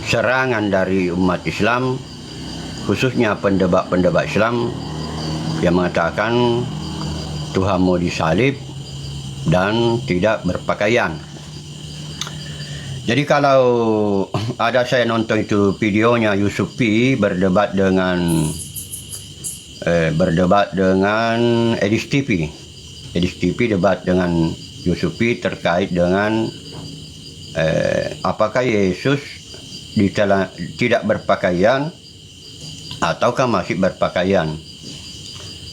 serangan dari umat Islam, khususnya pendebat-pendebat Islam yang mengatakan Tuhanmu disalib dan tidak berpakaian. Jadi kalau ada saya nonton itu videonya Yusufi berdebat dengan Edis TV. Edis TV debat dengan Yusufi terkait dengan apakah Yesus tidak berpakaian ataukah masih berpakaian.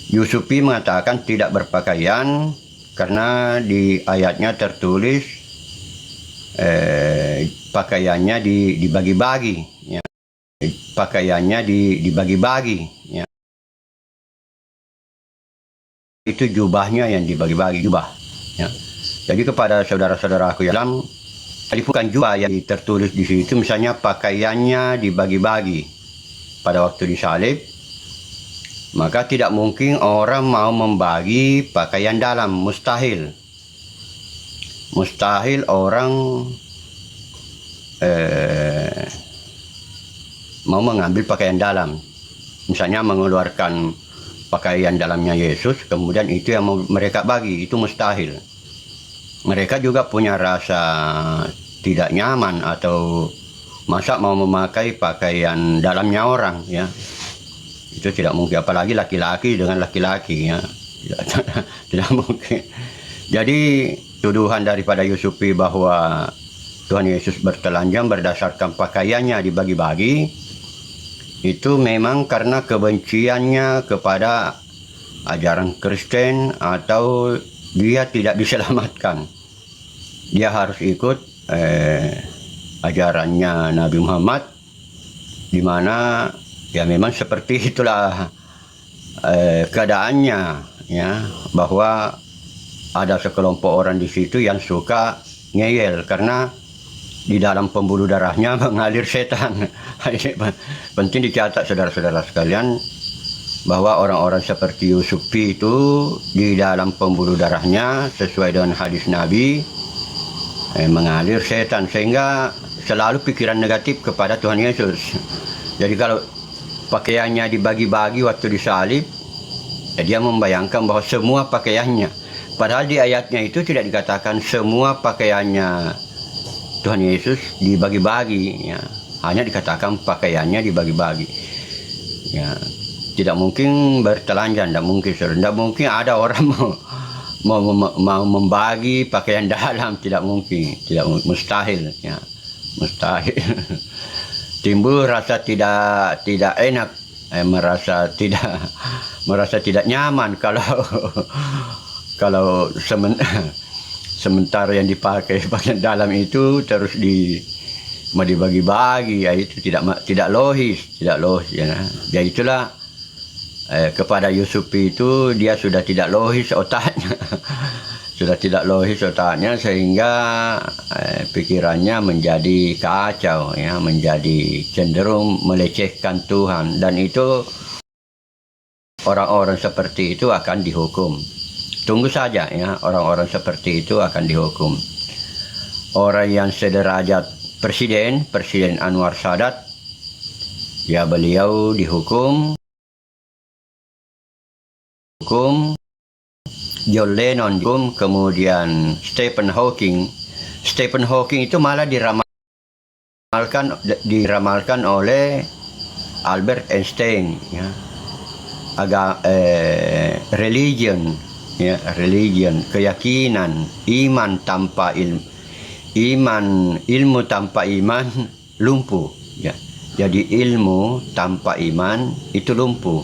Yusufi mengatakan tidak berpakaian karena di ayatnya tertulis pakaiannya dibagi-bagi, ya. Pakaiannya dibagi-bagi, ya. Itu jubahnya yang dibagi-bagi, jubah, ya. Jadi kepada saudara-saudaraku yang Islam, bukan jubah yang tertulis di situ, misalnya pakaiannya dibagi-bagi pada waktu disalib, maka tidak mungkin orang mau membagi pakaian dalam, mustahil. Mustahil orang mau mengambil pakaian dalam. Misalnya mengeluarkan pakaian dalamnya Yesus, kemudian itu yang mereka bagi, itu mustahil. Mereka juga punya rasa tidak nyaman atau masa mau memakai pakaian dalamnya orang, ya. Itu tidak mungkin, apalagi laki-laki dengan laki-laki, ya. Tidak mungkin. Jadi tuduhan daripada Yusufi bahwa Tuhan Yesus bertelanjang berdasarkan pakaiannya dibagi-bagi, itu memang karena kebenciannya kepada ajaran Kristen atau dia tidak diselamatkan. Dia harus ikut ajarannya Nabi Muhammad, di mana ya memang seperti itulah keadaannya, ya, bahwa ada sekelompok orang di situ yang suka ngeyel karena di dalam pembuluh darahnya mengalir setan. Penting dicatat saudara-saudara sekalian bahwa orang-orang seperti Yusufi itu di dalam pembuluh darahnya sesuai dengan hadis Nabi mengalir setan, sehingga selalu pikiran negatif kepada Tuhan Yesus. Jadi kalau pakaiannya dibagi-bagi waktu disalib, dia membayangkan bahwa semua pakaiannya, padahal di ayatnya itu tidak dikatakan semua pakaiannya Tuhan Yesus dibagi-bagi, ya. Hanya dikatakan pakaiannya dibagi-bagi, ya. Tidak mungkin bertelanjang, tidak mungkin ada orang mau membagi pakaian dalam, tidak mungkin, mustahil, ya, mustahil. Timbul rasa tidak enak, merasa tidak nyaman kalau sementara yang dipakai bagian dalam itu terus mau dibagi-bagi, ya, itu tidak logis, ya. Jadi itulah kepada Yusufi itu dia sudah tidak logis otaknya. Sehingga pikirannya menjadi kacau, ya, menjadi cenderung melecehkan Tuhan, dan itu orang-orang seperti itu akan dihukum. Tunggu saja, ya, orang-orang seperti itu akan dihukum. Orang yang sederajat Presiden Anwar Sadat, ya, beliau dihukum. John Lennon dihukum, kemudian Stephen Hawking itu malah diramalkan oleh Albert Einstein, ya. Religion, keyakinan, ilmu tanpa iman lumpuh, ya. Jadi ilmu tanpa iman itu lumpuh,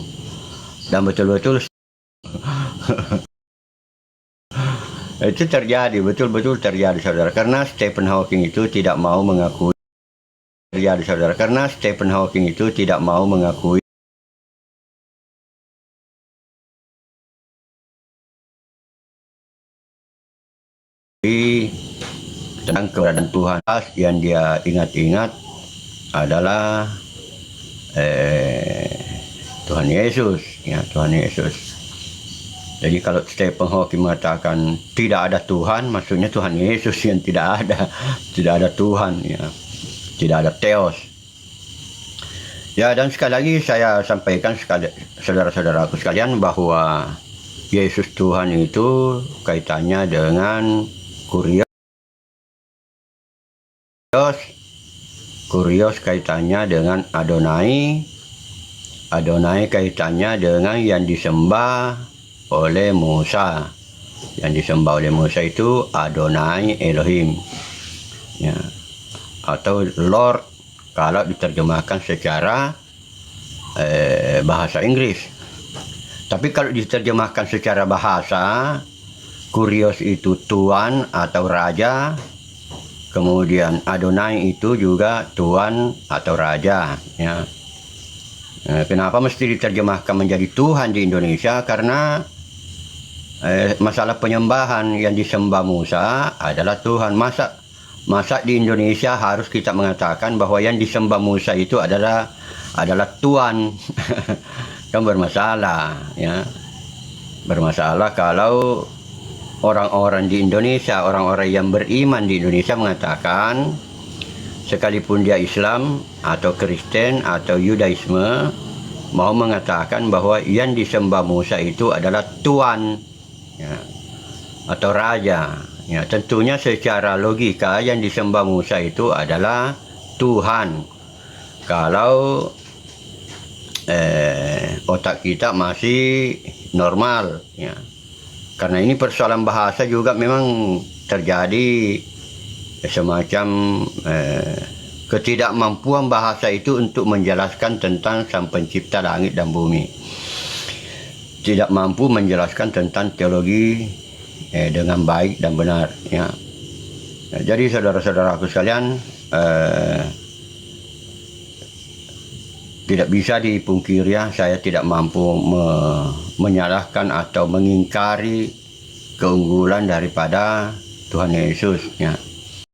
dan betul-betul itu betul-betul terjadi, saudara, karena Stephen Hawking itu tidak mau mengakui tentang keberadaan Tuhan. Yang dia ingat-ingat adalah Tuhan Yesus, ya, Tuhan Yesus. Jadi kalau Stephen Hawking mengatakan tidak ada Tuhan, maksudnya Tuhan Yesus yang tidak ada Tuhan, ya. tidak ada theos. Ya, dan sekali lagi saya sampaikan saudara-saudaraku sekalian bahwa Yesus Tuhan itu kaitannya dengan kurios. Kurios kaitannya dengan Adonai. Adonai kaitannya dengan yang disembah oleh Musa. Yang disembah oleh Musa itu Adonai Elohim. Ya. Atau Lord kalau diterjemahkan secara bahasa Inggris. Tapi kalau diterjemahkan secara bahasa, kurios itu Tuan atau Raja. Kemudian Adonai itu juga Tuan atau Raja. Ya. Kenapa mesti diterjemahkan menjadi Tuhan di Indonesia? Karena masalah penyembahan yang disembah Musa adalah Tuhan. Masa di Indonesia harus kita mengatakan bahwa yang disembah Musa itu adalah Tuhan. Kan bermasalah, ya. Bermasalah kalau orang-orang di Indonesia, orang-orang yang beriman di Indonesia mengatakan, sekalipun dia Islam atau Kristen atau Yudaisme, mau mengatakan bahwa yang disembah Musa itu adalah Tuhan, ya, atau Raja. Ya, tentunya secara logika yang disembah Musa itu adalah Tuhan. Kalau otak kita masih normal, ya. Karena ini persoalan bahasa juga memang terjadi semacam ketidakmampuan bahasa itu untuk menjelaskan tentang Sang Pencipta langit dan bumi. Tidak mampu menjelaskan tentang teologi dengan baik dan benar, ya. Jadi saudara-saudaraku sekalian, tidak bisa dipungkiri, ya, saya tidak mampu menyalahkan atau mengingkari keunggulan daripada Tuhan Yesus, ya.